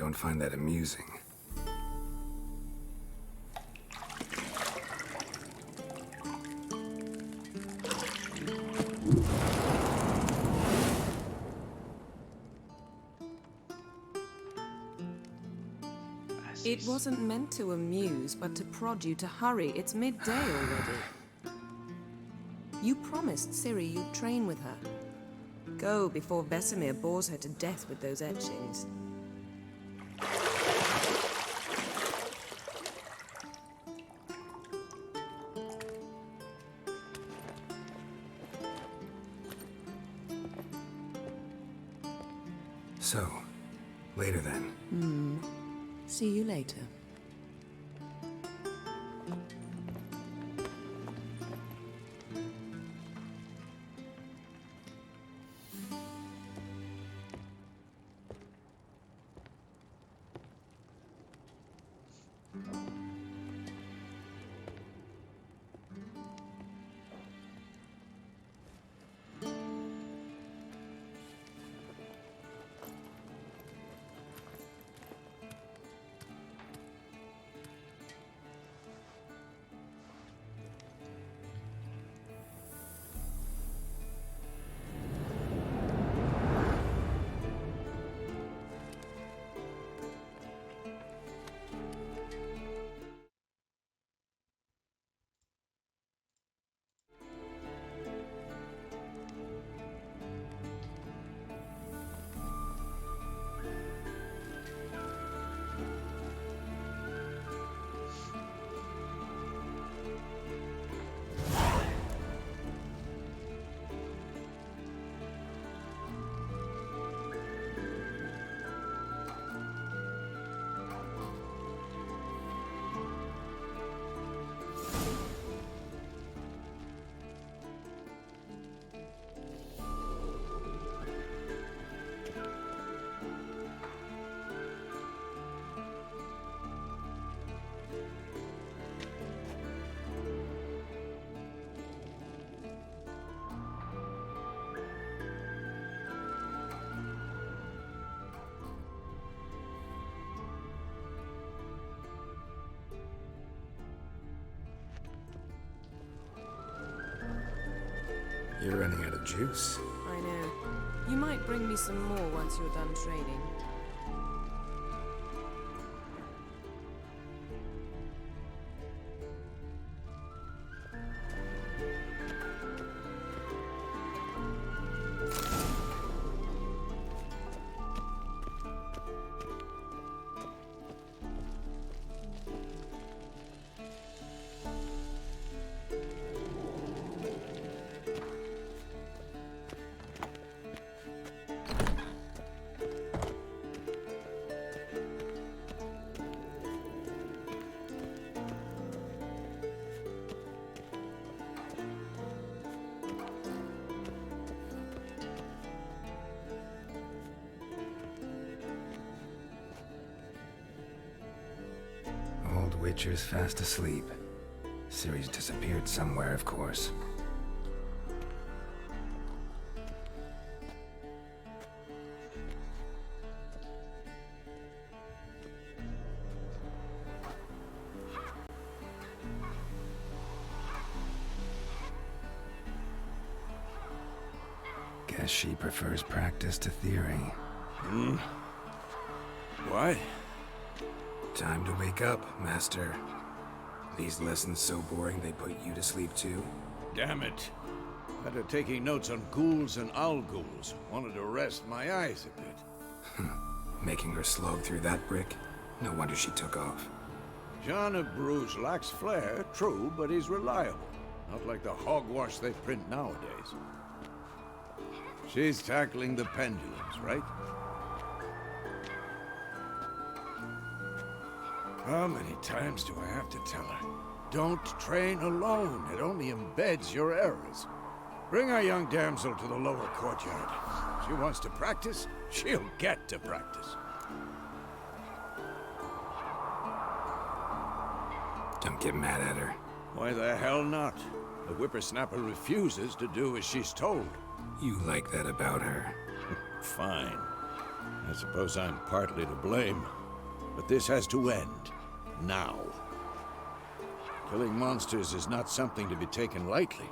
don't find that amusing. It wasn't meant to amuse, but to prod you to hurry. It's midday already. You promised Ciri you'd train with her. Go before Vesemir bores her to death with those etchings. So, later then. See you later. You're running out of juice. I know. You might bring me some more once you're done training. Old Witcher's fast asleep. Ciri's disappeared somewhere, of course. Guess she prefers practice to theory. Why? Time to wake up, Master. These lessons so boring they put you to sleep too? Damn it. After taking notes on ghouls and owl ghouls, wanted to rest my eyes a bit. Making her slog through that brick? No wonder she took off. John of Bruges lacks flair, true, but he's reliable. Not like the hogwash they print nowadays. She's tackling the pendulums, right? How many times do I have to tell her? Don't train alone. It only embeds your errors. Bring our young damsel to the lower courtyard. She wants to practice, she'll get to practice. Don't get mad at her. Why the hell not? The whippersnapper refuses to do as she's told. You like that about her. Fine. I suppose I'm partly to blame. But this has to end. Now. Killing monsters is not something to be taken lightly.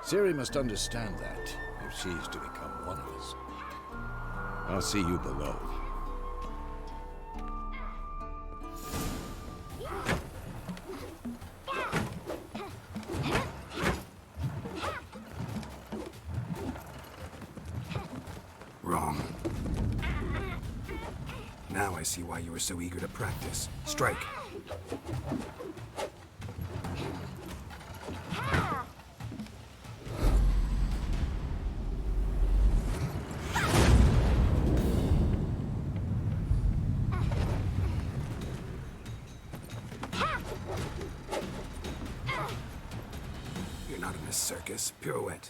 Ciri must understand that, if she's to become one of us. I'll see you below. Wrong. Now I see why you were so eager to practice. Strike. You're not in a circus. Pirouette.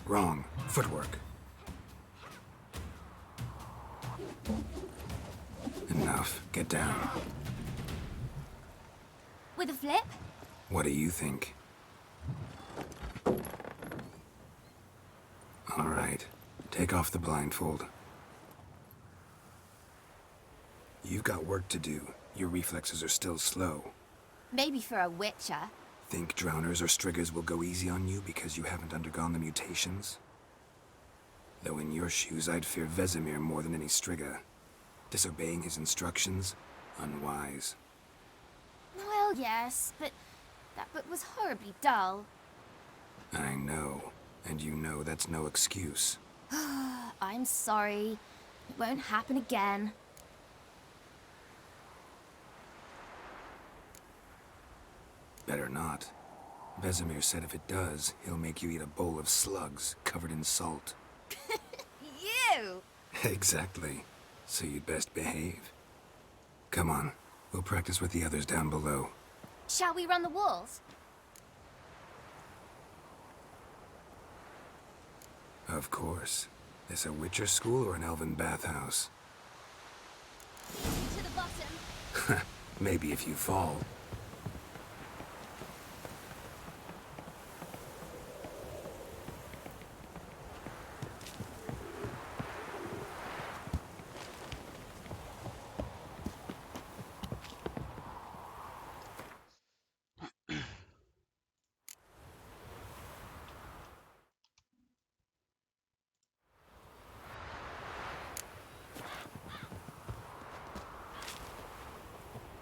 Wrong. Footwork. Enough. Get down. With a flip? What do you think? All right. Take off the blindfold. You've got work to do. Your reflexes are still slow. Maybe for a witcher. Think drowners or striggers will go easy on you because you haven't undergone the mutations? Though in your shoes, I'd fear Vesemir more than any strigger. Disobeying his instructions? Unwise. Well, yes, but that book was horribly dull. I know. And you know that's no excuse. I'm sorry. It won't happen again. Better not. Vesemir said if it does, he'll make you eat a bowl of slugs covered in salt. You! Exactly. So you'd best behave. Come on. We'll practice with the others down below. Shall we run the walls? Of course. This a Witcher school or an elven bathhouse? To the bottom. Maybe if you fall.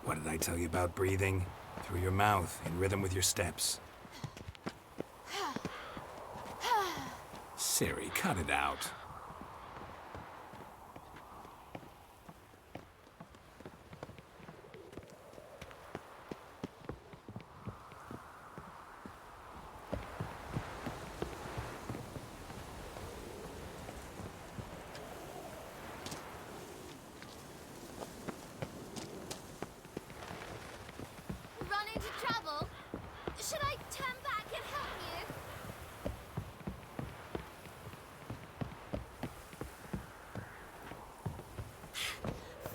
What did I tell you about breathing? Through your mouth, in rhythm with your steps. Ciri, cut it out. Run into trouble? Should I turn back and help you?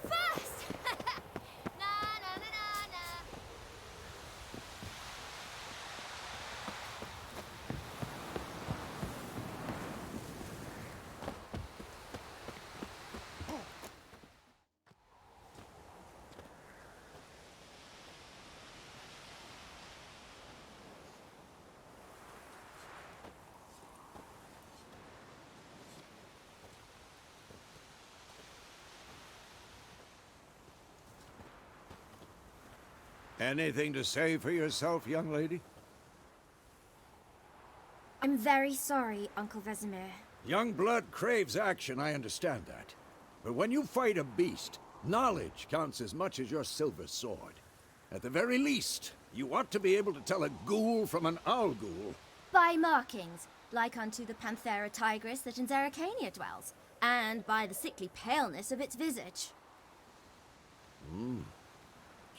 First! Na na na na na. Anything to say for yourself, young lady? I'm very sorry, Uncle Vesemir. Young blood craves action, I understand that. But when you fight a beast, knowledge counts as much as your silver sword. At the very least, you ought to be able to tell a ghoul from an owl ghoul. By markings, like unto the Panthera tigris that in Zerrikania dwells, and by the sickly paleness of its visage.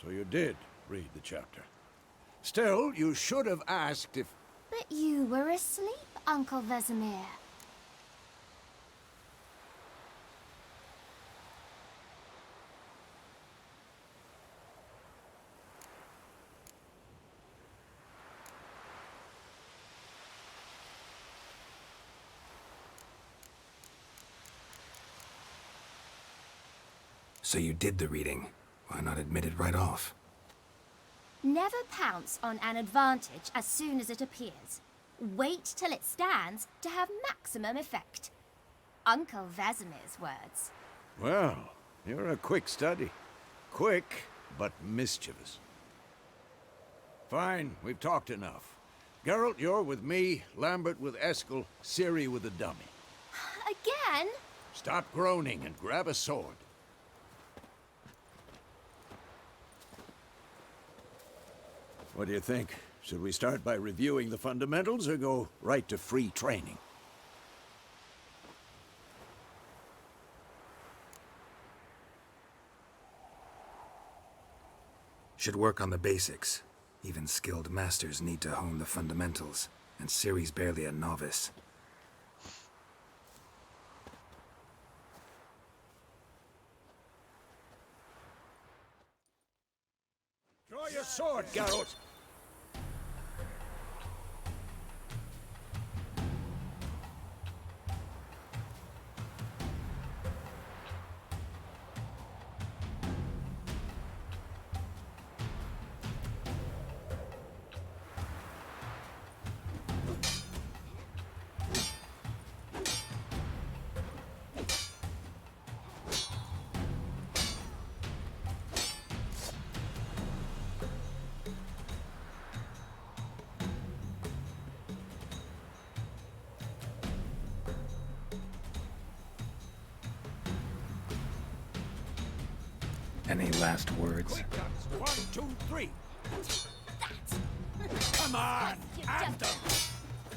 So you did read the chapter. Still, you should have asked if... But you were asleep, Uncle Vesemir. So you did the reading. Why not admit it right off? Never pounce on an advantage as soon as it appears. Wait till it stands to have maximum effect. Uncle Vesemir's words. Well, you're a quick study. Quick, but mischievous. Fine, we've talked enough. Geralt, you're with me, Lambert with Eskel, Ciri with the dummy. Again? Stop groaning and grab a sword. What do you think? Should we start by reviewing the fundamentals or go right to free training? Should work on the basics. Even skilled masters need to hone the fundamentals, and Ciri's barely a novice. Draw your sword, Geralt! Any last words? Quick guns. 1, 2, 3. Come on! Anthem!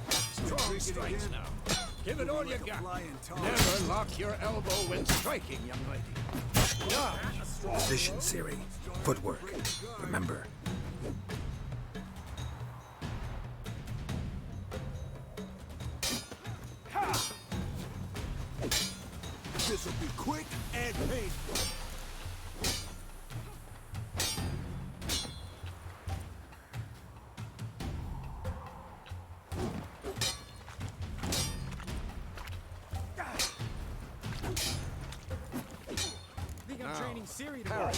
Strong strikes now. Give it all you got. Never lock your elbow when striking, young lady. Dodge! Position, Ciri. Footwork. Remember. This'll be quick and painful. Ciri to Parry. work.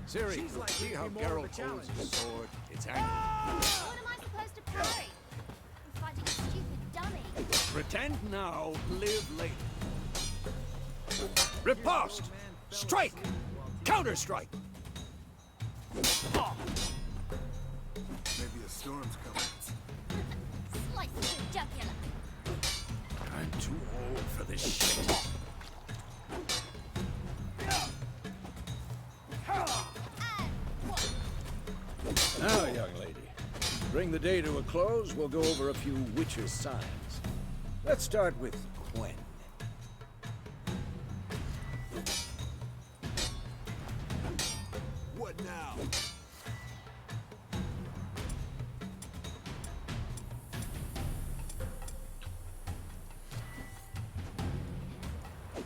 Ciri, She's likely see to how be more of a Geralt holds challenge. his sword? It's angry. What am I supposed to parry? I'm fighting a stupid dummy. Pretend now, live later. Riposte! Strike! Counter-strike! Maybe a storm's coming. Slice the jugular. I'm too old for this shit. Now, young lady, to bring the day to a close, we'll go over a few Witcher signs. Let's start with Quen. What now?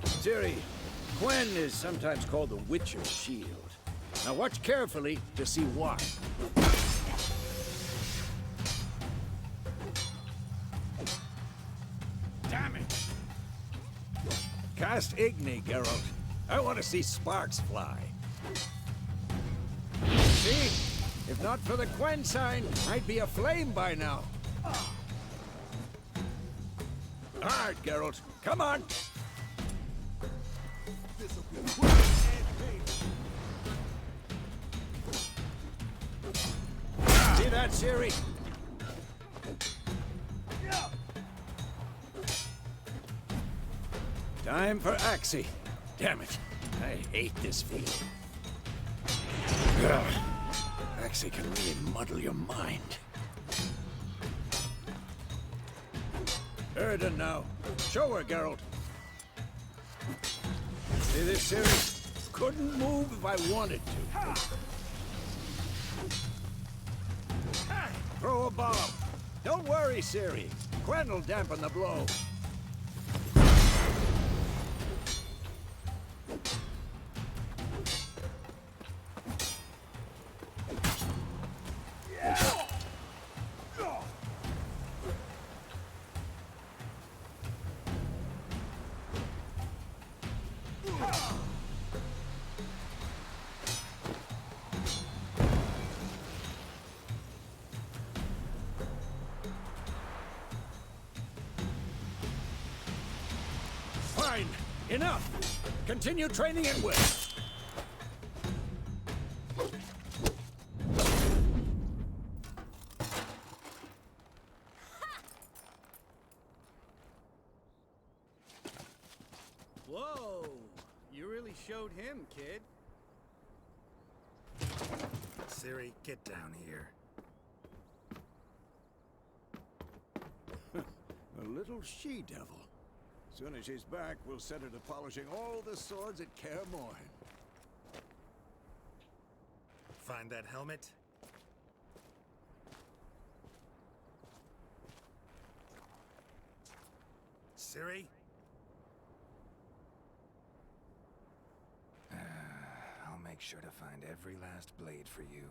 Ciri, Quen is sometimes called the Witcher's Shield. Now watch carefully to see why. Damn it! Cast Igni, Geralt. I want to see sparks fly. See? If not for the Quen sign, I'd be aflame by now. Hard, Geralt. Come on! This'll be quick and painful. See that, Ciri? Time for Axie. Damn it. I hate this feeling. Ugh. Axie can really muddle your mind. Erden now. Show her, Geralt. See this, Ciri? Couldn't move if I wanted to. Throw a bomb. Don't worry, Ciri. Quen will dampen the blow. Fine. Enough. Continue training and will. Whoa! You really showed him, kid. Ciri, get down here. A little she-devil. Soon as she's back, we'll set her to polishing all the swords at Kaer Morhen. Find that helmet? Ciri? I'll make sure to find every last blade for you.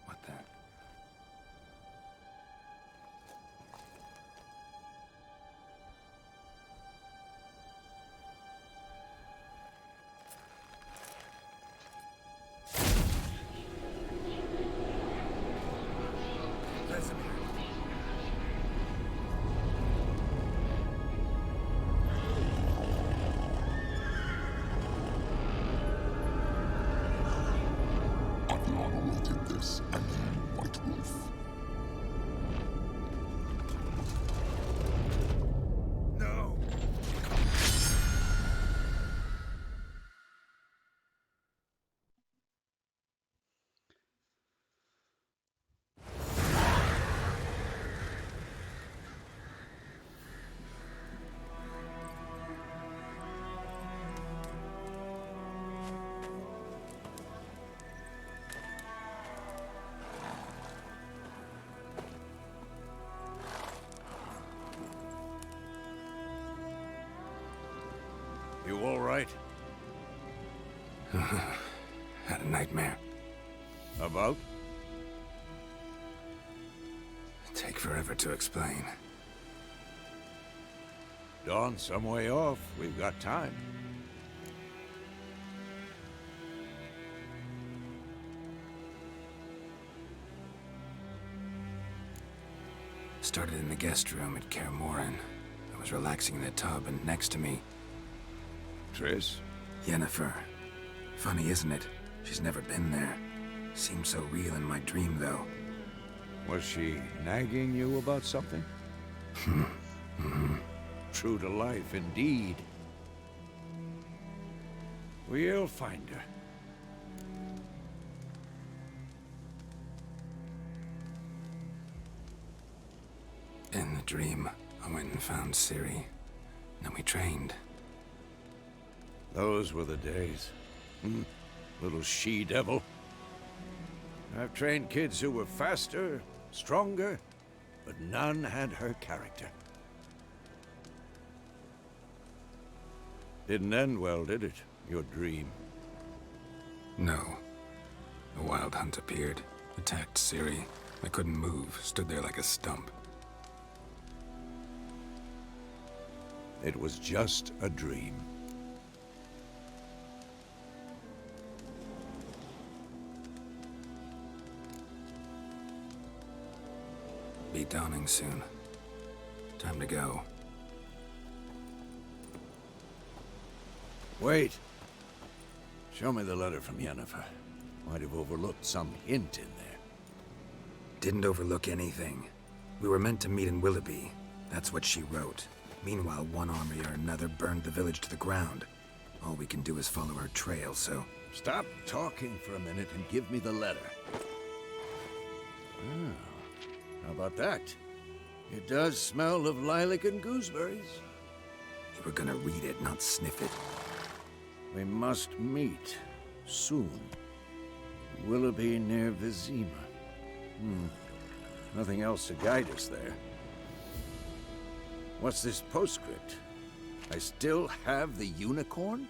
What the? Vesemir. Adriana will take this, and you, White Wolf. No! You all right? Had a nightmare. About? Take forever to explain. Dawn's some way off. We've got time. Started in the guest room at Kaer Morhen. I was relaxing in the tub, and next to me, Triss? Yennefer. Funny, isn't it? She's never been there. Seemed so real in my dream, though. Was she nagging you about something? True to life, indeed. We'll find her. In the dream, I went and found Ciri. Then we trained. Those were the days. Little she-devil. I've trained kids who were faster, stronger, but none had her character. Didn't end well, did it? Your dream. No. A wild hunt appeared, attacked Ciri. I couldn't move, stood there like a stump. It was just a dream. Be dawning soon. Time to go. Wait. Show me the letter from Yennefer. Might have overlooked some hint in there. Didn't overlook anything. We were meant to meet in Willoughby. That's what she wrote. Meanwhile, one army or another burned the village to the ground. All we can do is follow her trail, so... Stop talking for a minute and give me the letter. Ah, how about that? It does smell of lilac and gooseberries. You were gonna read it, not sniff it. We must meet soon. Willoughby near Vizima. Nothing else to guide us there. What's this postscript? I still have the unicorn?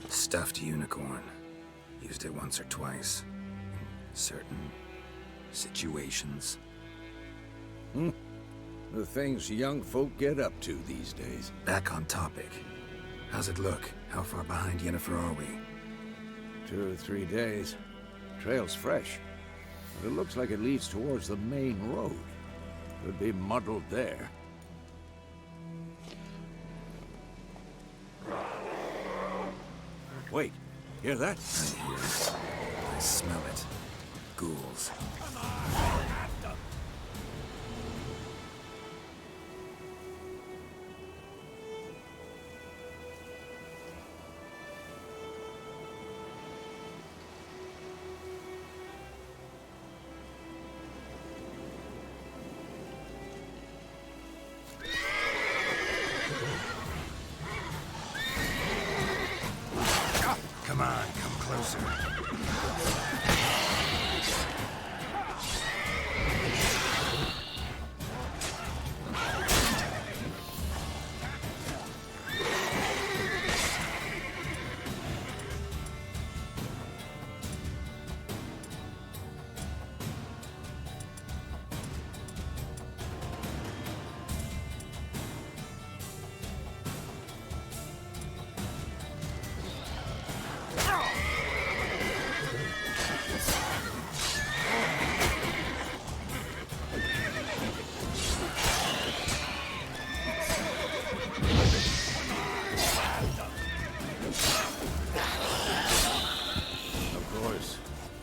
Stuffed unicorn. Used it once or twice. In certain situations. The things young folk get up to these days. Back on topic. How's it look? How far behind Yennefer are we? 2 or 3 days. Trail's fresh. But it looks like it leads towards the main road. Could be muddled there. Wait, hear that? I hear it. I smell it. Ghouls. Come on, come closer. Of course,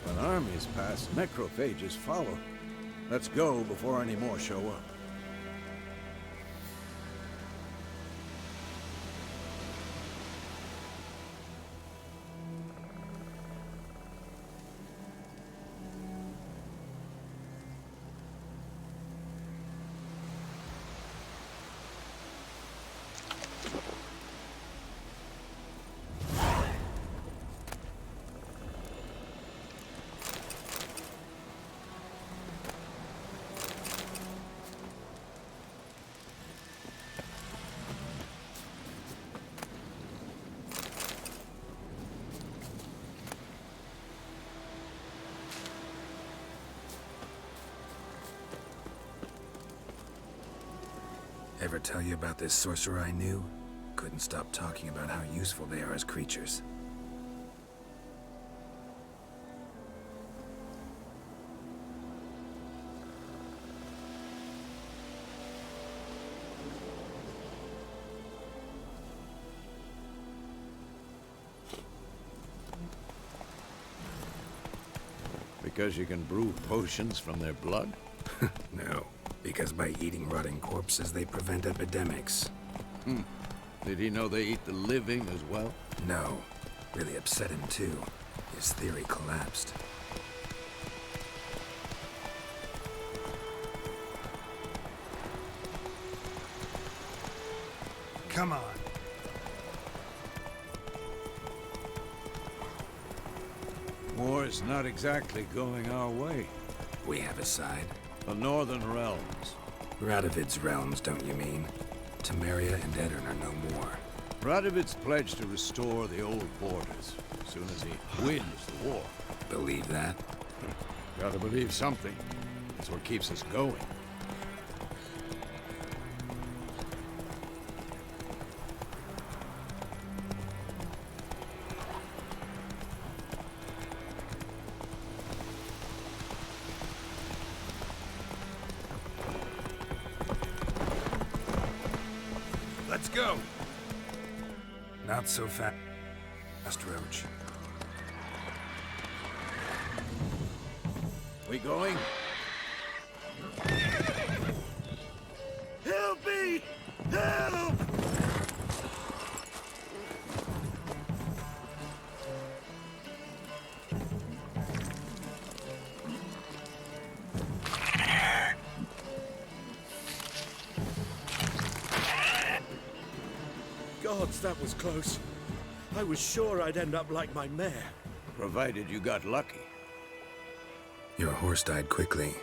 when armies pass, necrophages follow. Let's go before any more show up. Ever tell you about this sorcerer I knew? Couldn't stop talking about how useful they are as creatures. Because you can brew potions from their blood? No, because by eating rotting corpses, they prevent epidemics. Did he know they eat the living as well? No, really upset him too. His theory collapsed. Come on. War's not exactly going our way. We have a side. The Northern Realms. Radovid's realms, don't you mean? Temeria and Edirn are no more. Radovid's pledged to restore the old borders as soon as he wins the war. Believe that? Gotta believe something. That's what keeps us going. Let's go! Not so fast, Roach. We going? Help me! Help! Gods, that was close. I was sure I'd end up like my mare. Provided you got lucky. Your horse died quickly,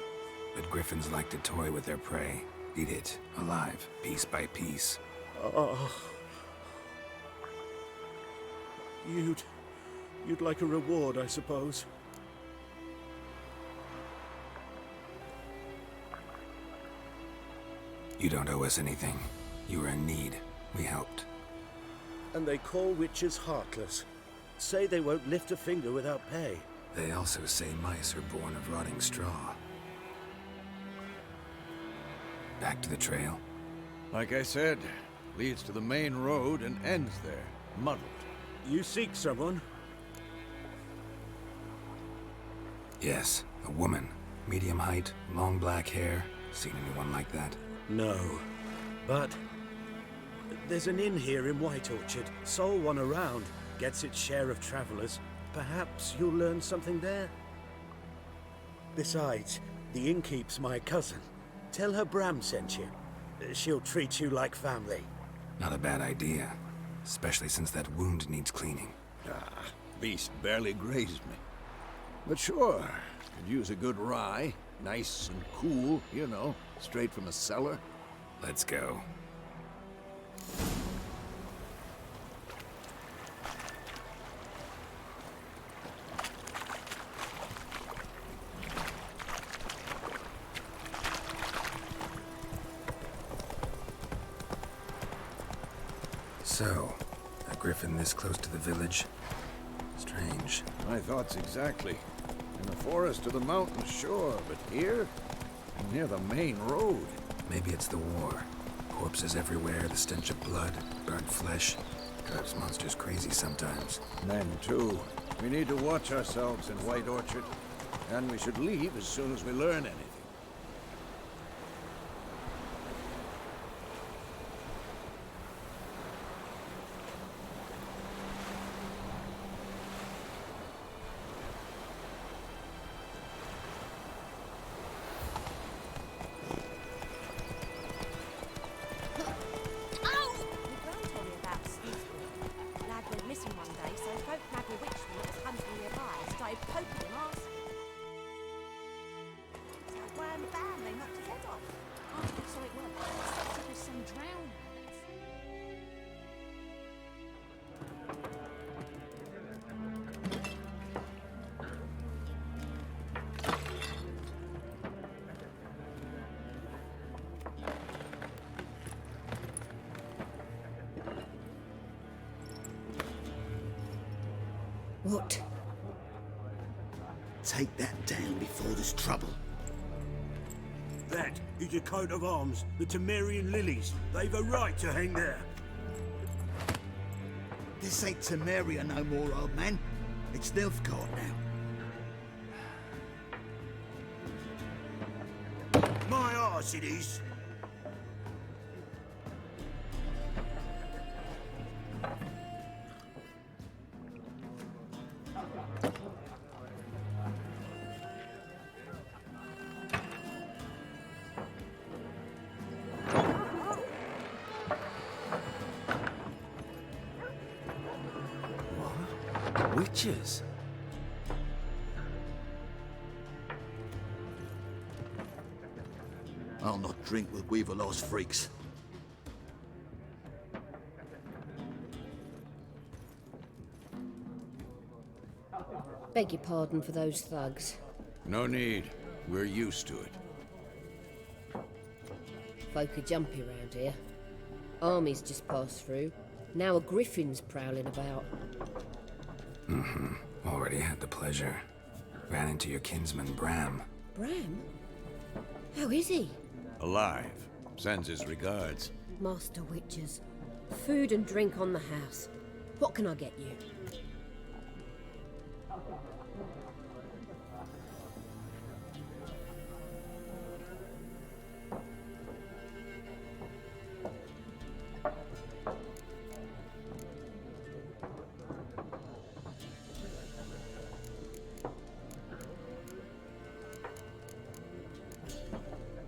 but griffins like to toy with their prey. Eat it, alive, piece by piece. Oh. You'd like a reward, I suppose. You don't owe us anything. You were in need. We helped. And they call witches heartless. Say they won't lift a finger without pay. They also say mice are born of rotting straw. Back to the trail. Like I said, leads to the main road and ends there, muddled. You seek someone? Yes, a woman. Medium height, long black hair. Seen anyone like that? No. But there's an inn here in White Orchard. Sole one around. Gets its share of travelers. Perhaps you'll learn something there? Besides, the innkeep's my cousin. Tell her Bram sent you. She'll treat you like family. Not a bad idea. Especially since that wound needs cleaning. Beast barely grazed me. But sure, could use a good rye. Nice and cool, you know, straight from a cellar. Let's go. So, a griffin this close to the village? Strange. My thoughts exactly. In the forest or the mountains, sure, but here? Near the main road. Maybe it's the war. Corpses everywhere, the stench of blood, burnt flesh. Drives monsters crazy sometimes. Men, too. We need to watch ourselves in White Orchard. And we should leave as soon as we learn anything. What? Take that down before there's trouble. That is a coat of arms, the Temerian lilies. They've a right to hang there. This ain't Temeria no more, old man. It's Nilfgaard now. My arse it is. Witches? I'll not drink with Weaverlaw's freaks. Beg your pardon for those thugs. No need. We're used to it. Folk are jumpy around here. Armies just passed through. Now a griffin's prowling about. Already had the pleasure. Ran into your kinsman, Bram. Bram? How is he? Alive. Sends his regards. Master Witches. Food and drink on the house. What can I get you?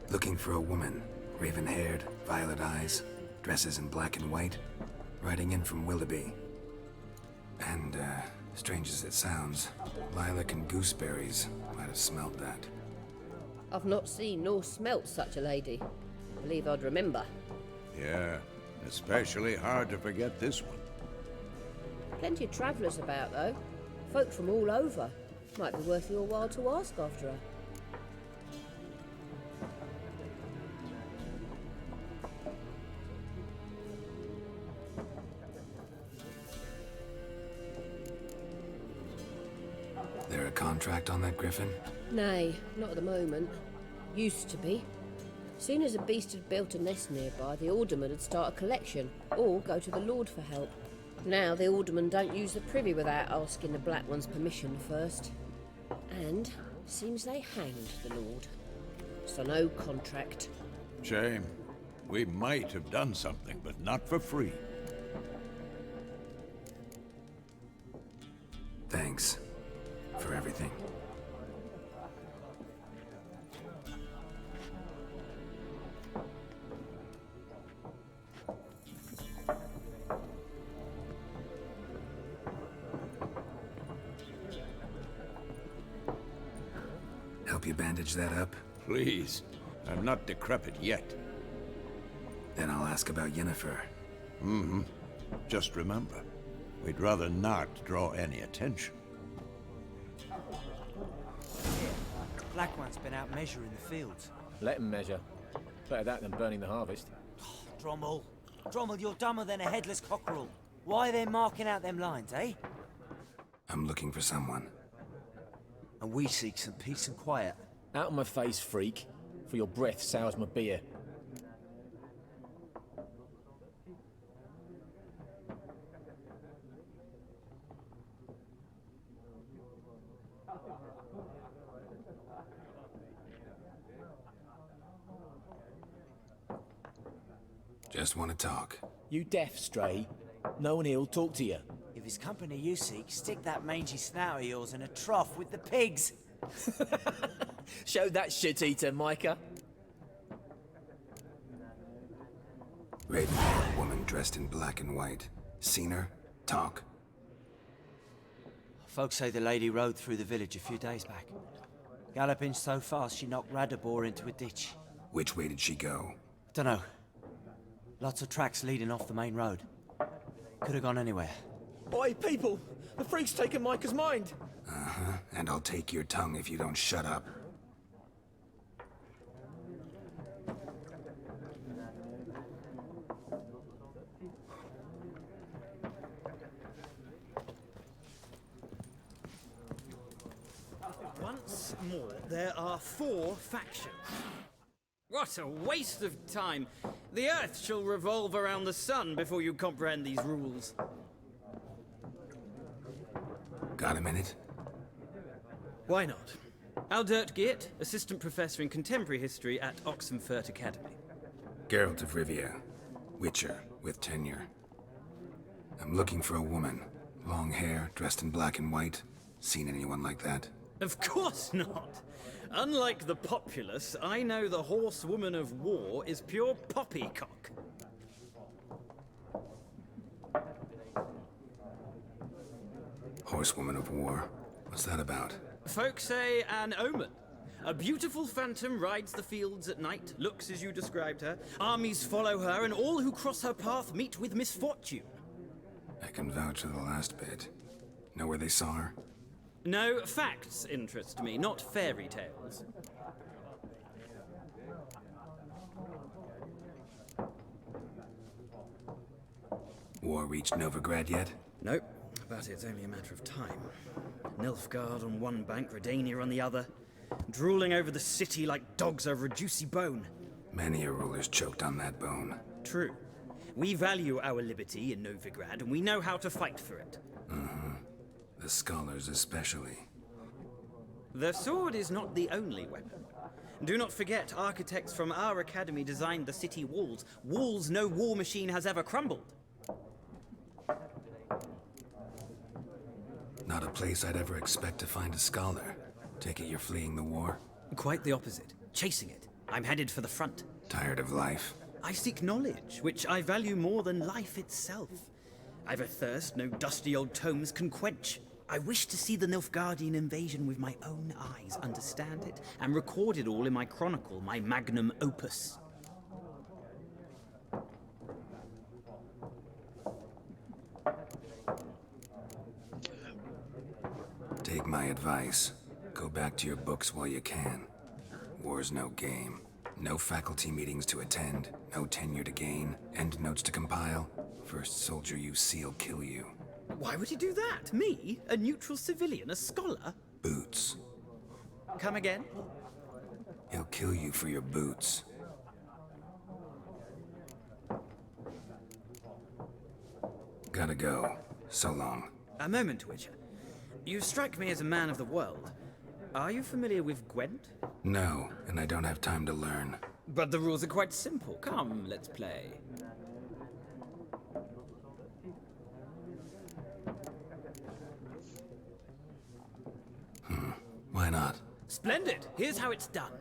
Looking for a woman. Raven-haired, violet eyes, dresses in black and white. Riding in from Willoughby. And, strange as it sounds, lilac and gooseberries. Might have smelled that. I've not seen nor smelt such a lady. Believe I'd remember. Yeah, especially hard to forget this one. Plenty of travellers about, though. Folk from all over. Might be worth your while to ask after her. There a contract on that griffin? Nay, not at the moment. Used to be. Soon as a beast had built a nest nearby, the alderman would start a collection, or go to the Lord for help. Now the alderman don't use the privy without asking the Black One's permission first. And seems they hanged the Lord. So no contract. Shame. We might have done something, but not for free. Thanks for everything. Help you bandage that up? Please. I'm not decrepit yet. Then I'll ask about Yennefer. Just remember, we'd rather not draw any attention. Black One's been out measuring the fields. Let him measure. Better that than burning the harvest. Drommel. Drommel, you're dumber than a headless cockerel. Why are they marking out them lines, eh? I'm looking for someone. And we seek some peace and quiet. Out of my face, freak. For your breath sours my beer. Just want to talk. You deaf, Stray? No one here'll talk to you. If it's company you seek, stick that mangy snout of yours in a trough with the pigs. Show that shit-eater, Micah. Raven-haired woman dressed in black and white. Seen her? Talk. Folks say the lady rode through the village a few days back. Galloping so fast she knocked Radabor into a ditch. Which way did she go? Dunno. Lots of tracks leading off the main road. Could have gone anywhere. Oi, people! The freak's taken Micah's mind! Uh-huh, and I'll take your tongue if you don't shut up. Once more, there are 4 factions. What a waste of time! The Earth shall revolve around the sun before you comprehend these rules. Got a minute? Why not? Aldert Geert, Assistant Professor in Contemporary History at Oxenfurt Academy. Geralt of Rivia. Witcher, with tenure. I'm looking for a woman. Long hair, dressed in black and white. Seen anyone like that? Of course not! Unlike the populace, I know the horsewoman of war is pure poppycock. Horsewoman of war? What's that about? Folks say an omen. A beautiful phantom rides the fields at night, looks as you described her. Armies follow her, and all who cross her path meet with misfortune. I can vouch for the last bit. Know where they saw her? No, facts interest me, not fairy tales. War reached Novigrad yet? Nope, but it's only a matter of time. Nilfgaard on one bank, Redania on the other. Drooling over the city like dogs over a juicy bone. Many a ruler's choked on that bone. True. We value our liberty in Novigrad, and we know how to fight for it. The scholars especially. The sword is not the only weapon. Do not forget, architects from our academy designed the city walls. Walls no war machine has ever crumbled. Not a place I'd ever expect to find a scholar. Take it you're fleeing the war? Quite the opposite. Chasing it. I'm headed for the front. Tired of life? I seek knowledge, which I value more than life itself. I've a thirst no dusty old tomes can quench. I wish to see the Nilfgaardian invasion with my own eyes, understand it, and record it all in my chronicle, my magnum opus. Take my advice. Go back to your books while you can. War's no game. No faculty meetings to attend, no tenure to gain, endnotes to compile. First soldier you see'll kill you. Why would he do that? Me? A neutral civilian? A scholar? Boots. Come again? He'll kill you for your boots. Gotta go. So long. A moment, Witcher. You strike me as a man of the world. Are you familiar with Gwent? No, and I don't have time to learn. But the rules are quite simple. Come, let's play. Why not? Splendid! Here's how it's done.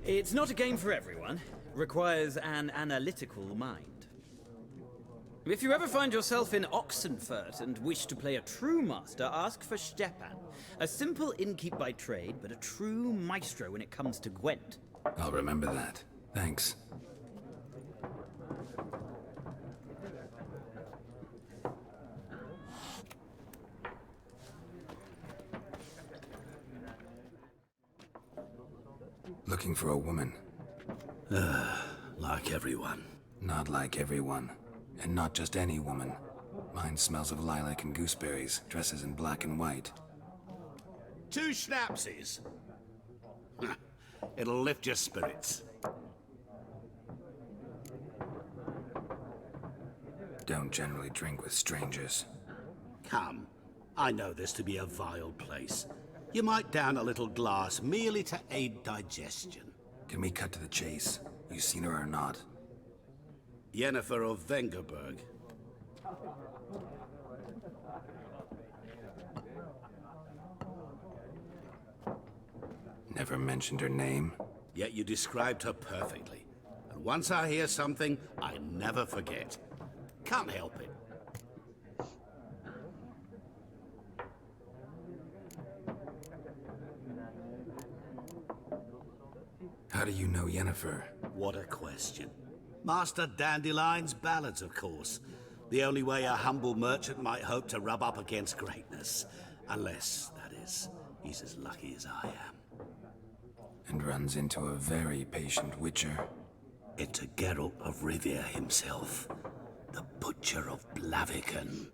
It's not a game for everyone. Requires an analytical mind. If you ever find yourself in Oxenfurt and wish to play a true master, ask for Stepan. A simple innkeep by trade, but a true maestro when it comes to Gwent. I'll remember that. Thanks. Looking for a woman. Like everyone. Not like everyone. And not just any woman. Mine smells of lilac and gooseberries, dresses in black and white. 2 schnapsies. It'll lift your spirits. Don't generally drink with strangers. Come, I know this to be a vile place. You might down a little glass merely to aid digestion. Can we cut to the chase? You seen her or not? Yennefer of Vengerberg. Never mentioned her name. Yet you described her perfectly. And once I hear something, I never forget. Can't help it. How do you know Yennefer? What a question. Master Dandelion's ballads, of course. The only way a humble merchant might hope to rub up against greatness. Unless, that is, he's as lucky as I am. And runs into a very patient witcher. It's a Geralt of Rivia himself. The Butcher of Blaviken.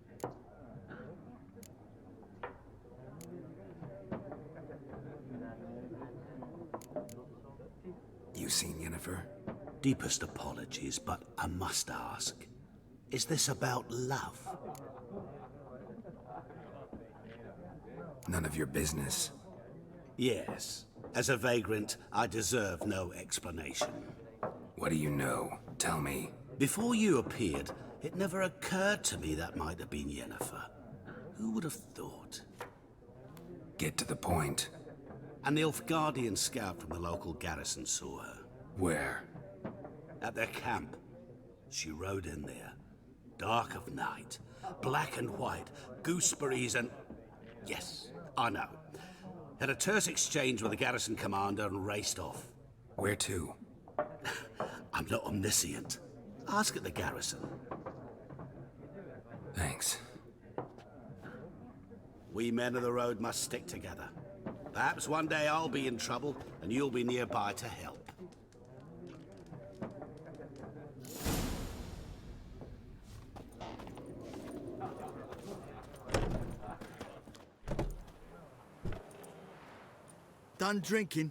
You seen Yennefer? Deepest apologies, but I must ask. Is this about love? None of your business. Yes. As a vagrant, I deserve no explanation. What do you know? Tell me. Before you appeared, it never occurred to me that might have been Yennefer. Who would have thought? Get to the point. An Nilfgaardian scout from the local garrison saw her. Where? At their camp. She rode in there. Dark of night. Black and white. Gooseberries and... Yes, I know. Had a terse exchange with the garrison commander and raced off. Where to? I'm not omniscient. Ask at the garrison. Thanks. We men of the road must stick together. Perhaps one day I'll be in trouble and you'll be nearby to help. Done drinking?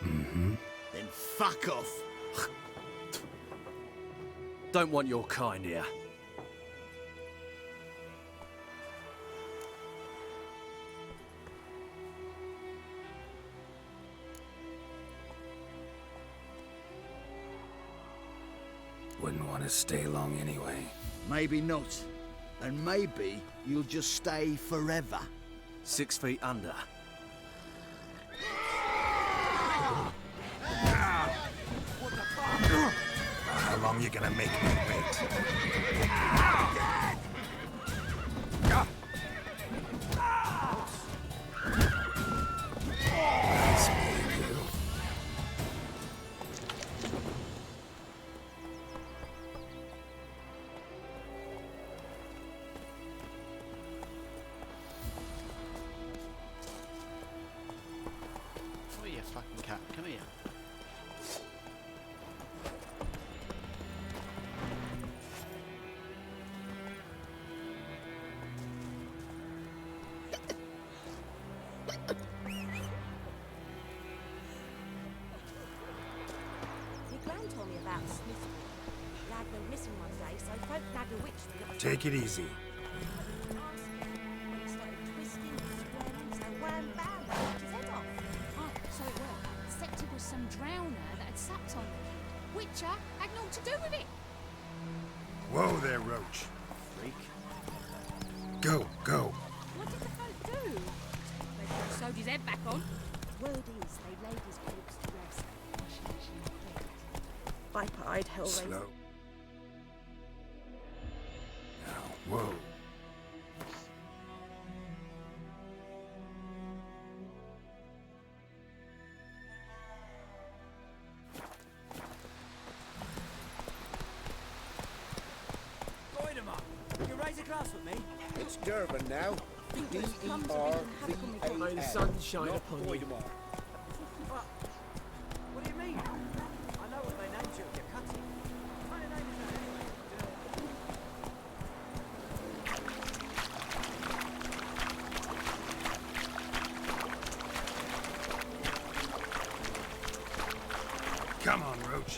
Mm-hmm. Then fuck off. Don't want your kind here. Wouldn't want to stay long anyway. Maybe not. And maybe you'll just stay forever. 6 feet under. How long you gonna make me wait? Nice meeting you. Come here, you fucking cat. Come here. Your gran told me about Smith. Lad went missing one day, so folk nagged a witch to get Take it easy. When he started twisting and squirming, so wham bam, they knocked his head off. Oh, so it worked. Except it was some drowner that had sucked on the kid. Witcher had naught to do with it. Whoa there, Roach. Freak. Go, go. What did the folk do? They sewed his head back on. Word is they laid his corpse to rest. Viper-eyed Hellraiser. Slow. Now, whoa. You raise a glass with me? It's Durban now. D-E-R-V-A-N. May the sun shine not upon you. Voidemort. What do you mean? I know what they named you if you're cutting. What kind of name is that anyway? Come on, Roach.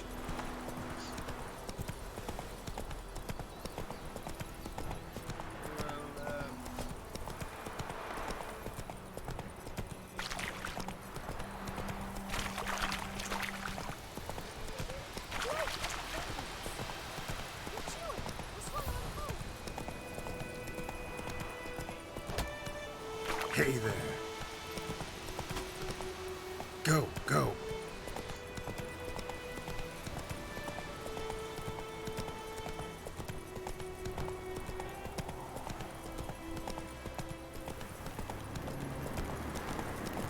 Hey there. Go, go.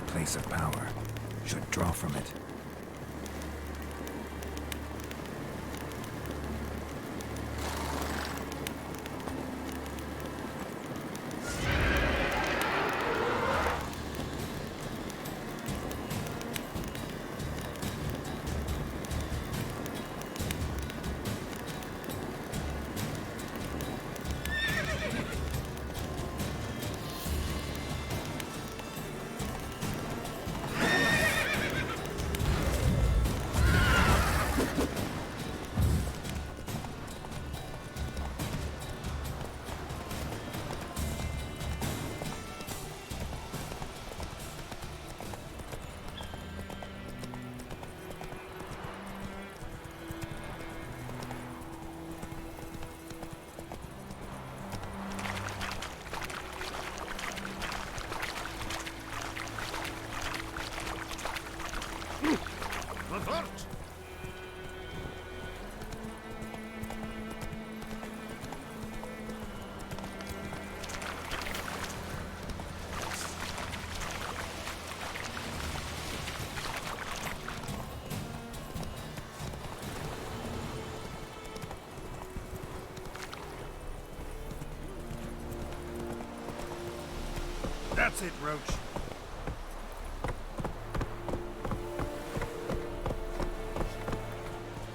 Place of power. Should draw from it. Revert! That's it, Roach.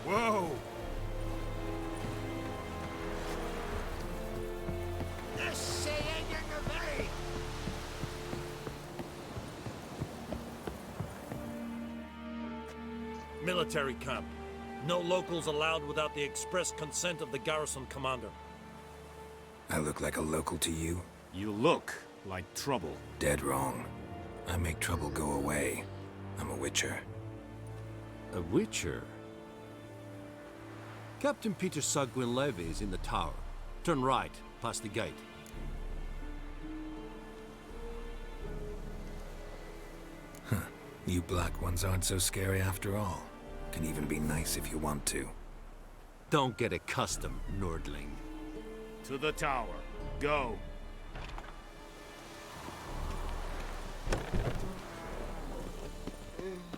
Whoa! Military camp. No locals allowed without the express consent of the garrison commander. I look like a local to you? You look like trouble. Dead wrong. I make trouble go away. I'm a witcher. A witcher? Captain Peter Sagwin Levy is in the tower. Turn right, past the gate. Huh. You black ones aren't so scary after all. Can even be nice if you want to. Don't get accustomed, Nordling. To the tower. Go.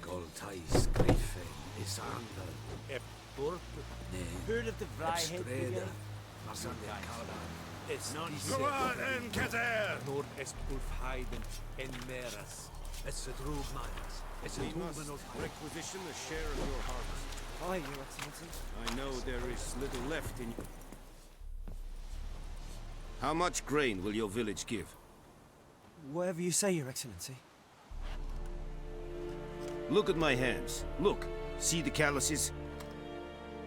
Goltais Griffin is under. Heard of the Vryhead Brigade? It's not Go on and Kater! Nord est Ulfheiden en Meras. It's a drug mines. It's a movement of requisition a share of your harvest. Aye, Your Excellency. I know there is little left in... How much grain will your village give? Whatever you say, Your Excellency. Look at my hands. Look. See the calluses?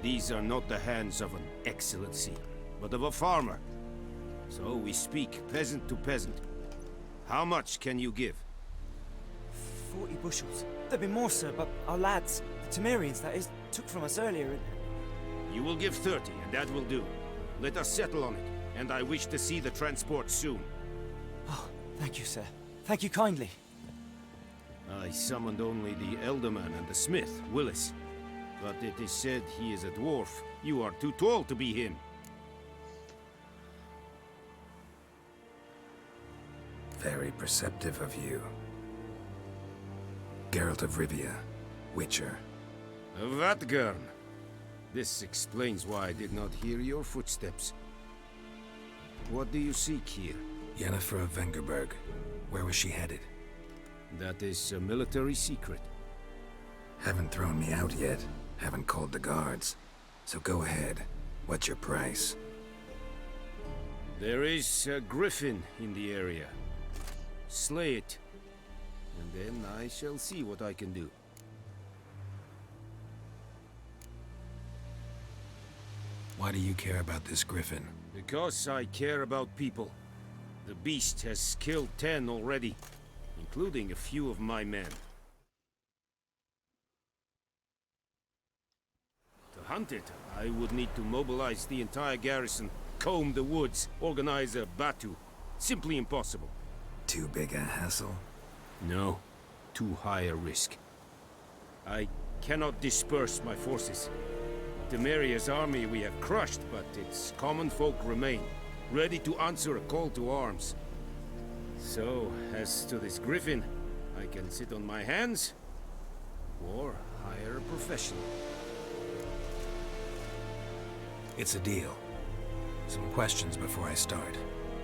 These are not the hands of an excellency, but of a farmer. So we speak peasant to peasant. How much can you give? 40 bushels. There'd be more, sir, but our lads, the Temerians, that is, took from us earlier and... You will give 30, and that will do. Let us settle on it, and I wish to see the transport soon. Oh, thank you, sir. Thank you kindly. I summoned only the Elderman and the smith, Willis. But it is said he is a dwarf. You are too tall to be him. Very perceptive of you. Geralt of Rivia, Witcher. Vatgern! This explains why I did not hear your footsteps. What do you seek here? Yennefer of Vengerberg. Where was she headed? That is a military secret. Haven't thrown me out yet. Haven't called the guards. So go ahead. What's your price? There is a griffin in the area. Slay it. And then I shall see what I can do. Why do you care about this griffin? Because I care about people. The beast has killed 10 already, including a few of my men. To hunt it, I would need to mobilize the entire garrison, comb the woods, organize a batu. Simply impossible. Too big a hassle? No, too high a risk. I cannot disperse my forces. Temeria's army we have crushed, but its common folk remain, ready to answer a call to arms. So, as to this griffin, I can sit on my hands, or hire a professional. It's a deal. Some questions before I start.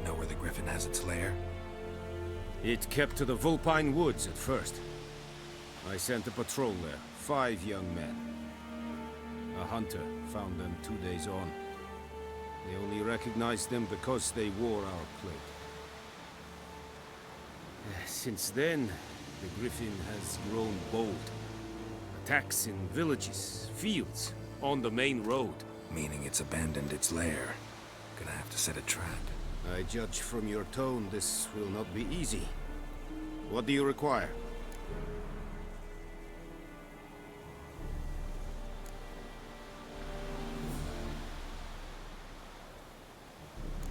Know where the griffin has its lair? It kept to the Vulpine Woods at first. I sent a patrol there, 5 young men. A hunter found them 2 days on. They only recognized them because they wore our plate. Since then, the griffin has grown bold. Attacks in villages, fields, on the main road. Meaning it's abandoned its lair. Gonna have to set a trap. I judge from your tone this will not be easy. What do you require?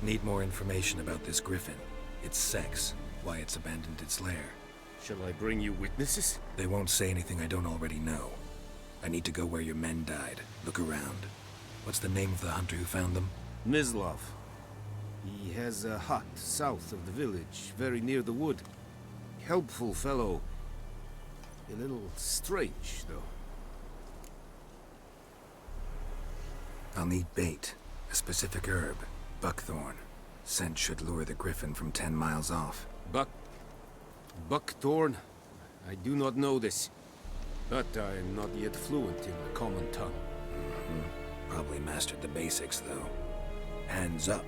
Need more information about this griffin. Its sex, why it's abandoned its lair. Shall I bring you witnesses? They won't say anything I don't already know. I need to go where your men died. Look around. What's the name of the hunter who found them? Mislav. He has a hut south of the village, very near the wood. Helpful fellow. A little strange, though. I'll need bait. A specific herb. Buckthorn. Scent should lure the griffin from 10 miles off. Buckthorn? I do not know this. But I am not yet fluent in the common tongue. Probably mastered the basics, though. Hands up.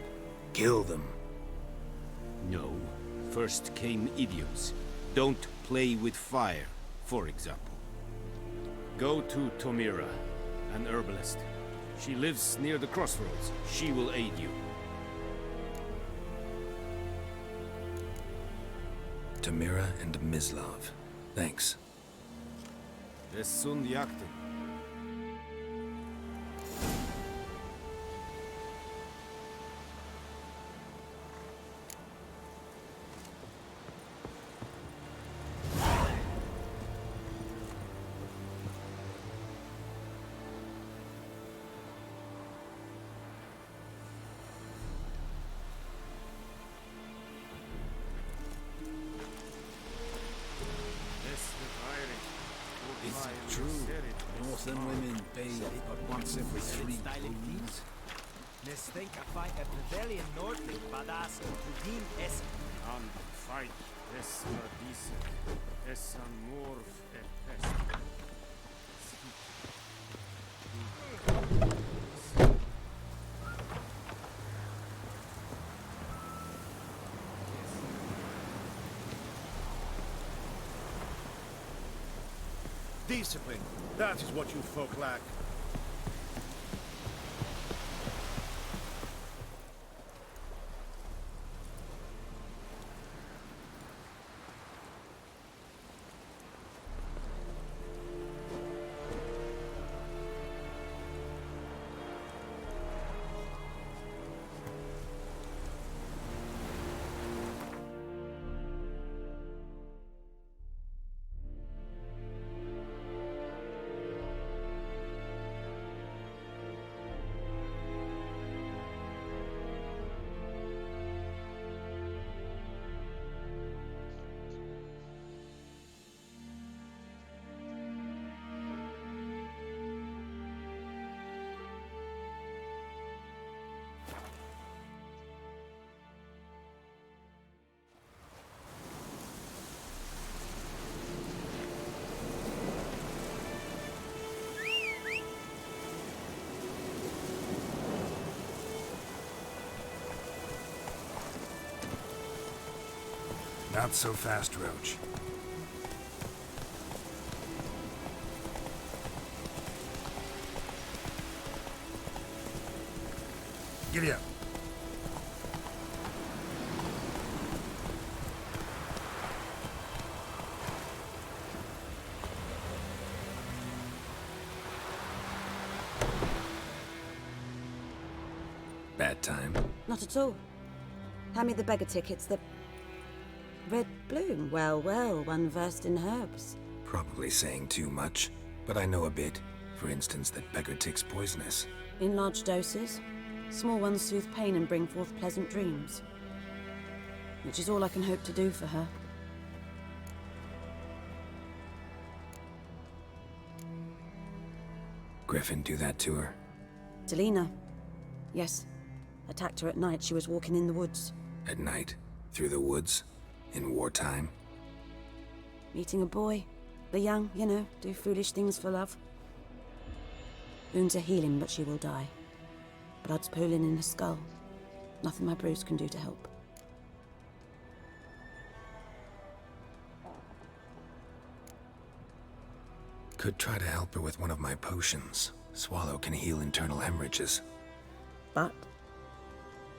Kill them. No. First came idioms. Don't play with fire, for example. Go to Tomira, an herbalist. She lives near the crossroads. She will aid you. Tamira and Mislav. Thanks. Es sunt jakten. It's true. Northern women bathe but once every 3 moons. Nes think I fight a rebellion Nordling, badass und Rudin essen. An fight, es verdieset, es an morv et pest. Discipline. That is what you folk lack. Not so fast, Roach. Giddy up. Bad time? Not at all. Hand me the beggar tickets, the... Red bloom. Well, well, one versed in herbs. Probably saying too much, but I know a bit. For instance, that beggar tick's poisonous. In large doses. Small ones soothe pain and bring forth pleasant dreams. Which is all I can hope to do for her. Griffin do that to her? Delina. Yes. Attacked her at night. She was walking in the woods. At night? Through the woods? In wartime? Meeting a boy. The young, you know, do foolish things for love. Wounds are healing, but she will die. Blood's pooling in her skull. Nothing my bruise can do to help. Could try to help her with one of my potions. Swallow can heal internal hemorrhages. But?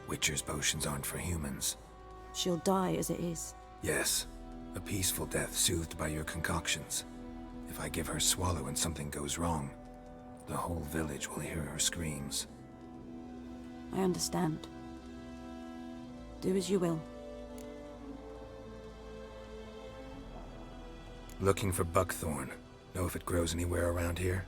Witcher's potions aren't for humans. She'll die as it is. Yes. A peaceful death soothed by your concoctions. If I give her Swallow and something goes wrong, the whole village will hear her screams. I understand. Do as you will. Looking for buckthorn. Know if it grows anywhere around here?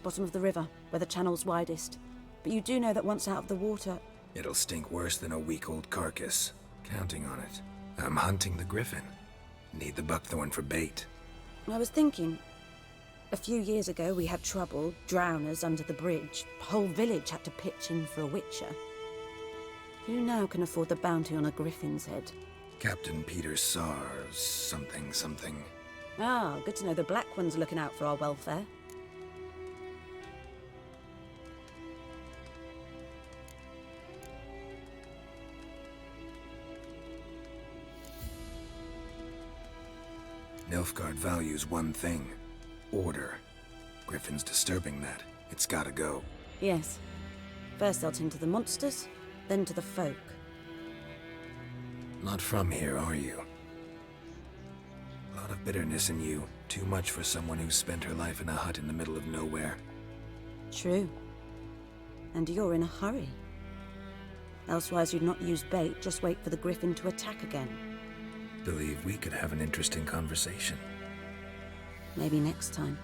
Bottom of the river, where the channel's widest. But you do know that once out of the water... It'll stink worse than a week-old carcass. Counting on it. I'm hunting the griffin. Need the buckthorn for bait. I was thinking... A few years ago we had trouble, drowners under the bridge. The whole village had to pitch in for a witcher. Who now can afford the bounty on a griffin's head? Captain Peter Sars, something. Ah, good to know the Black One's looking out for our welfare. Nilfgaard values one thing. Order. Griffin's disturbing that. It's gotta go. Yes. First they'll tend to the monsters, then to the folk. Not from here, are you? A lot of bitterness in you. Too much for someone who spent her life in a hut in the middle of nowhere. True. And you're in a hurry. Elsewise you'd not use bait, just wait for the griffin to attack again. Believe we could have an interesting conversation. Maybe next time.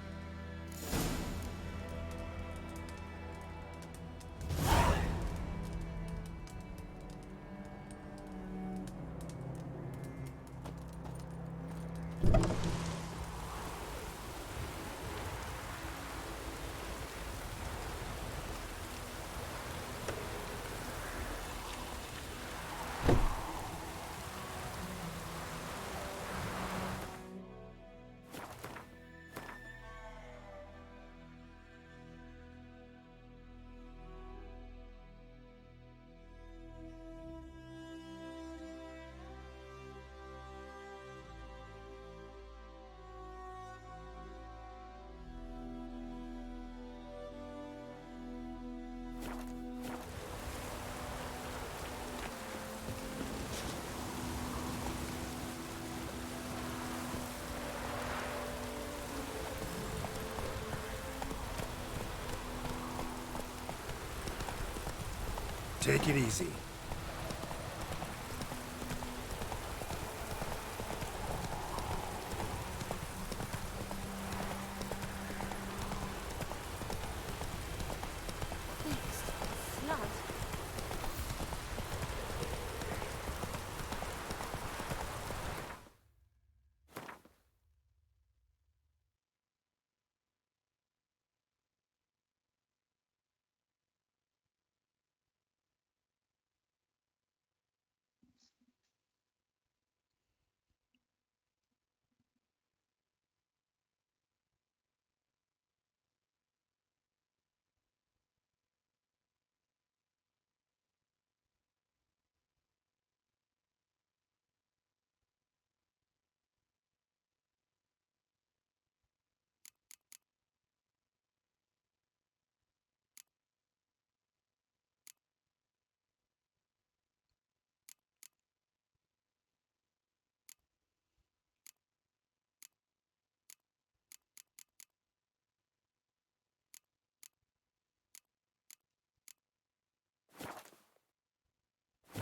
Take it easy. Flood.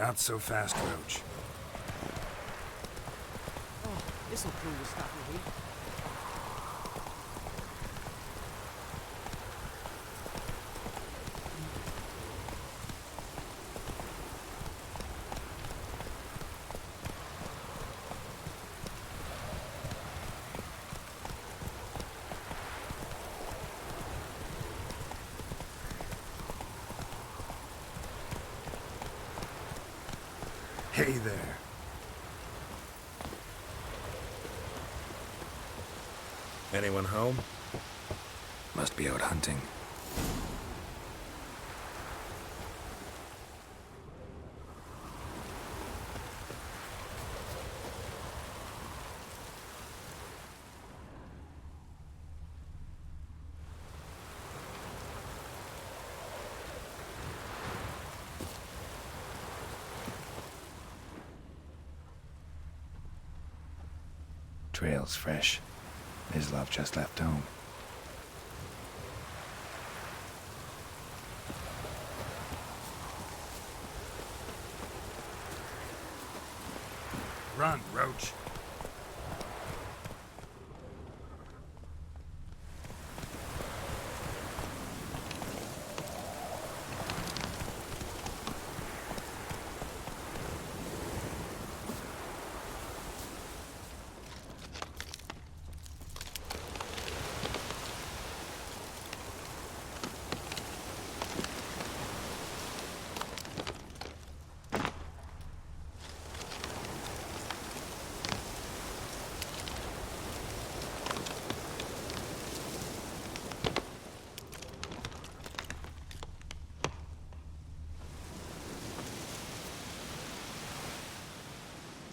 Not so fast, Roach. Oh, this'll cool the stuff we heat. Hey there. Anyone home? Must be out hunting. Trail's fresh. Mislav just left home. Run, Roach.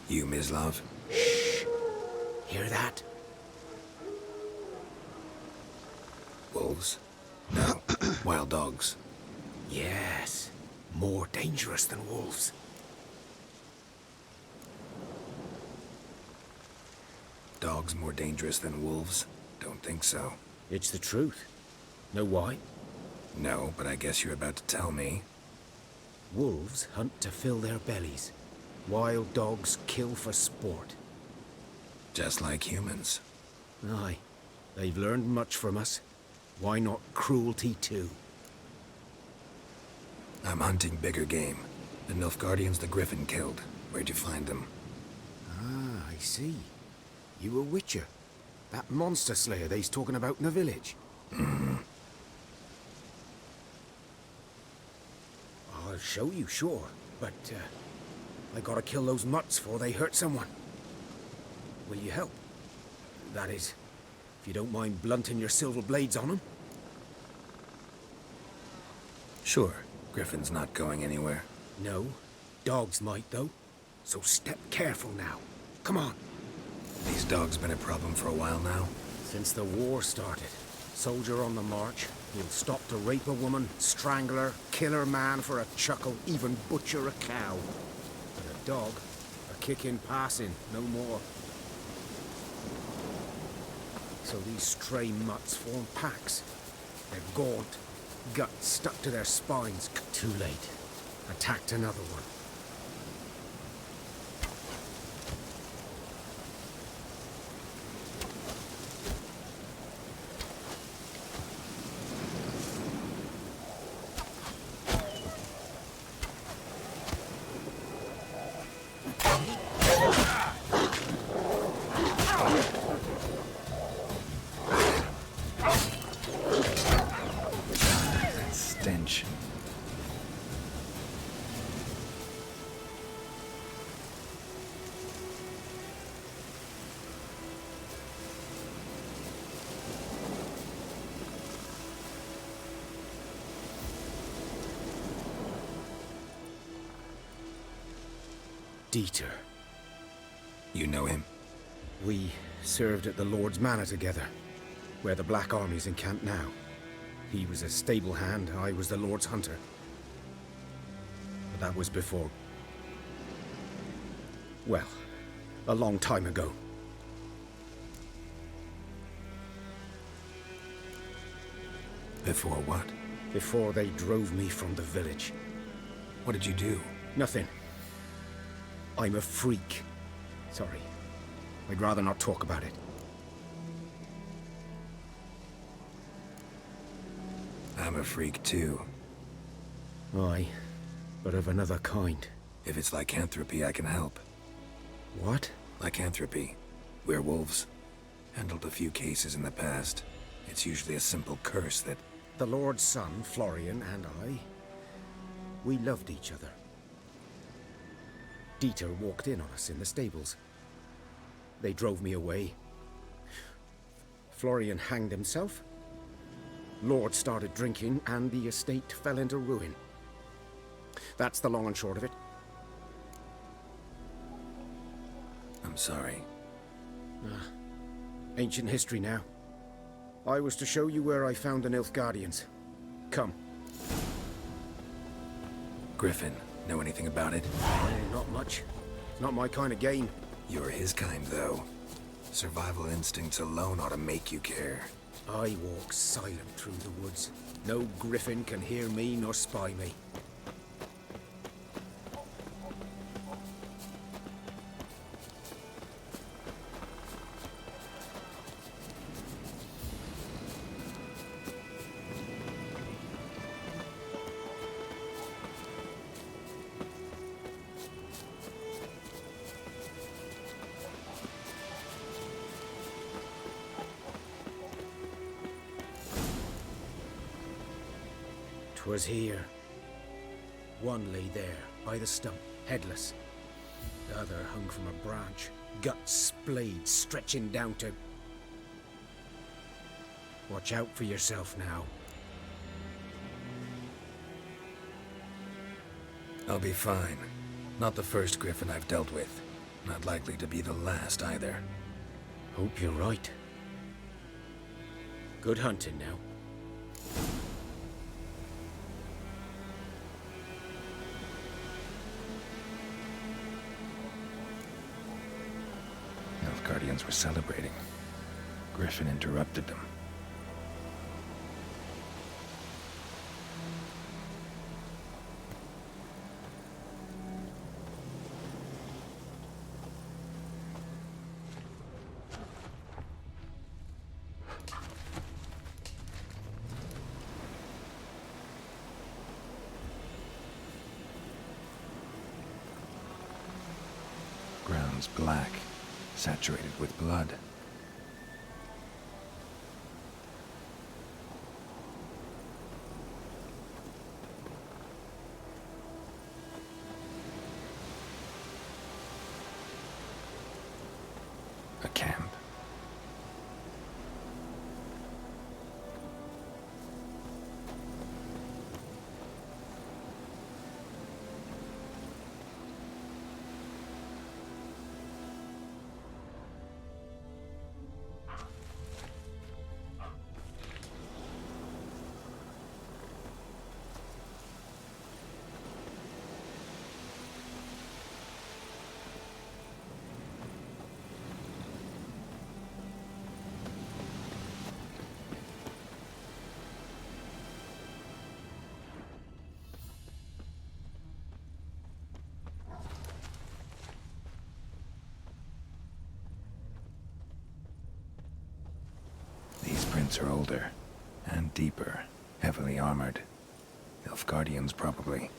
You, Mislav? Shh! Hear that? Wolves? No. Wild dogs. Yes. More dangerous than wolves. Dogs more dangerous than wolves? Don't think so. It's the truth. Know why? No, but I guess you're about to tell me. Wolves hunt to fill their bellies. Wild dogs kill for sport. Just like humans. Aye. They've learned much from us. Why not cruelty too? I'm hunting bigger game. The Nilfgaardians the Griffin killed. Where'd you find them? Ah, I see. You a witcher. That monster slayer they's talking about in the village. Mm-hmm. I'll show you, sure. But, I gotta kill those mutts before they hurt someone. Will you help? That is, if you don't mind blunting your silver blades on them. Sure. Griffin's not going anywhere. No. Dogs might, though. So step careful now. Come on. These dogs been a problem for a while now? Since the war started. Soldier on the march. He'll stop to rape a woman, strangle her, kill her man for a chuckle, even butcher a cow. But a dog, a kick in passing, no more. So these stray mutts form packs. They're gaunt, guts stuck to their spines. Too late. Attacked another one. Stench. Dieter. You know him? We served at the Lord's Manor together, where the Black Army's encamped now. He was a stable hand, I was the Lord's hunter. But that was before... well, a long time ago. Before what? Before they drove me from the village. What did you do? Nothing. I'm a freak. Sorry. I'd rather not talk about it. I'm a freak too. Aye, but of another kind. If it's lycanthropy, I can help. What? Lycanthropy. Werewolves. Handled a few cases in the past. It's usually a simple curse that... The Lord's son, Florian, and I, we loved each other. Dieter walked in on us in the stables. They drove me away. Florian hanged himself. Lord started drinking, and the estate fell into ruin. That's the long and short of it. I'm sorry. Ancient history now. I was to show you where I found the Nilfgaardians. Come. Griffin, know anything about it? Not much. Not my kind of game. You're his kind, though. Survival instincts alone ought to make you care. I walk silent through the woods. No griffin can hear me nor spy me. Was here. One lay there, by the stump, headless. The other hung from a branch, guts splayed, stretching down to... Watch out for yourself now. I'll be fine. Not the first griffin I've dealt with. Not likely to be the last either. Hope you're right. Good hunting now. Guardians were celebrating. Griffin interrupted them. Ground's black. Saturated with blood. A camp. These prints are older and deeper, heavily armored. Nilfgaardians, probably.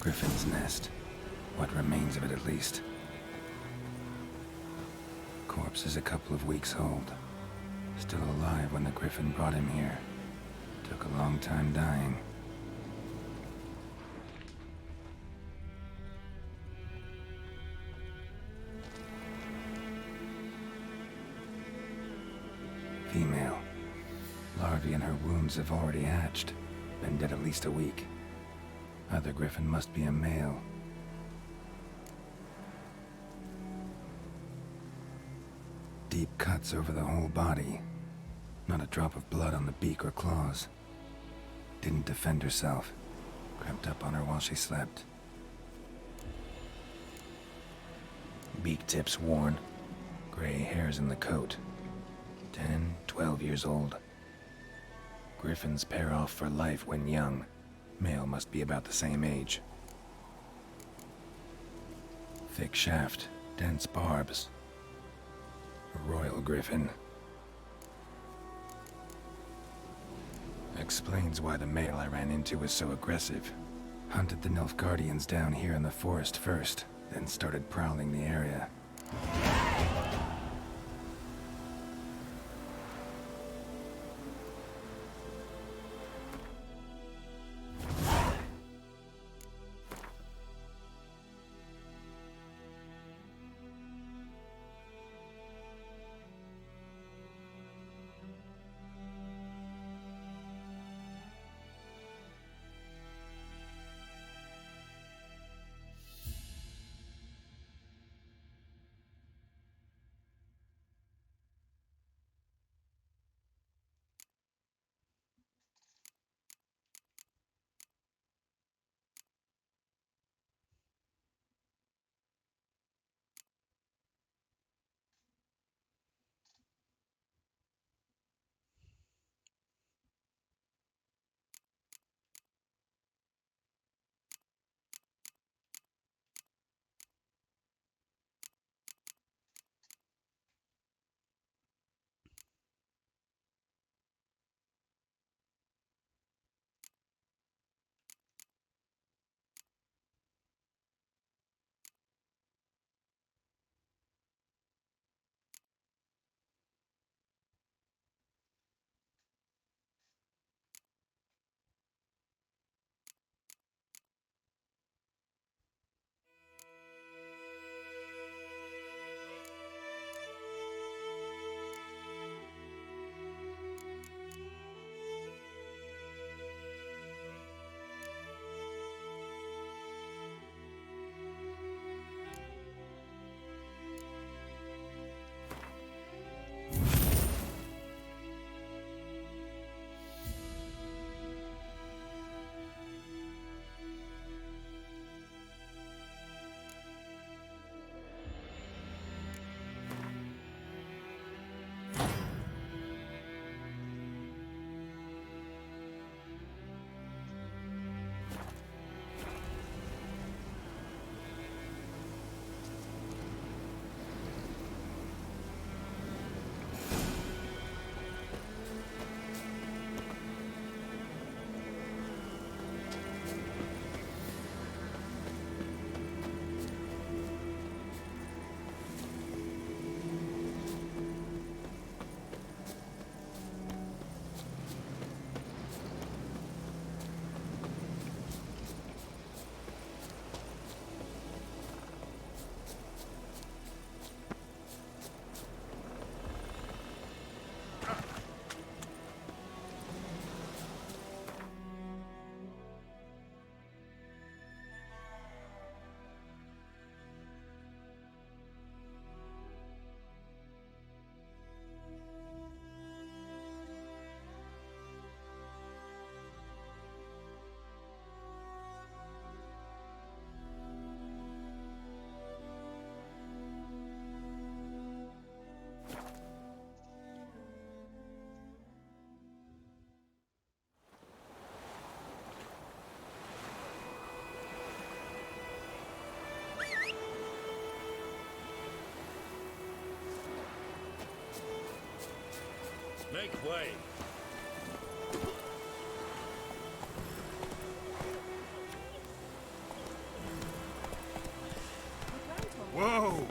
Griffin's nest. What remains of it, at least. Corpse is a couple of weeks old. Still alive when the Griffin brought him here. Took a long time dying. Female. Larvae in her wounds have already hatched. Been dead at least a week. Other Griffin must be a male. Deep cuts over the whole body. Not a drop of blood on the beak or claws. Didn't defend herself. Crept up on her while she slept. Beak tips worn. Gray hairs in the coat. 10, 12 years old. Griffins pair off for life when young. Male must be about the same age. Thick shaft, dense barbs. A royal griffin. Explains why the male I ran into was so aggressive. Hunted the Nilfgaardians down here in the forest first, then started prowling the area. Make way. Whoa!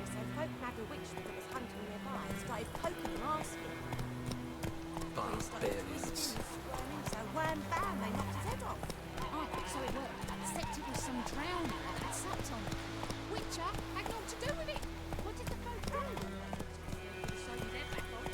So folk nagged a witch that was hunting nearby and started poking and asking. Barbarians. So wham bam, they knocked his head off. Oh, so it worked. Except it was some drowner that had supped on it. Witcher had naught to do with it. What did the folk do? Decided their back on.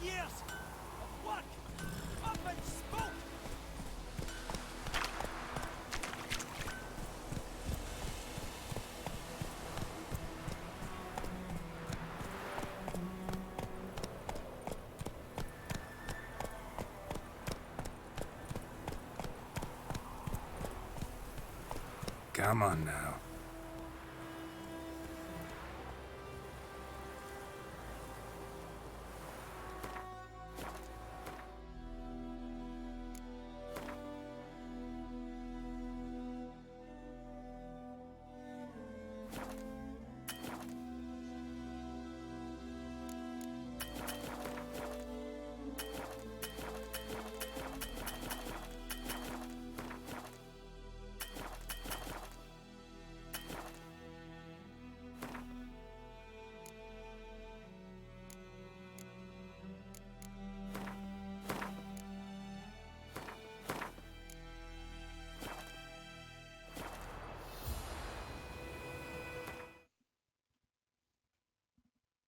Years of work up in smoke! Come on now.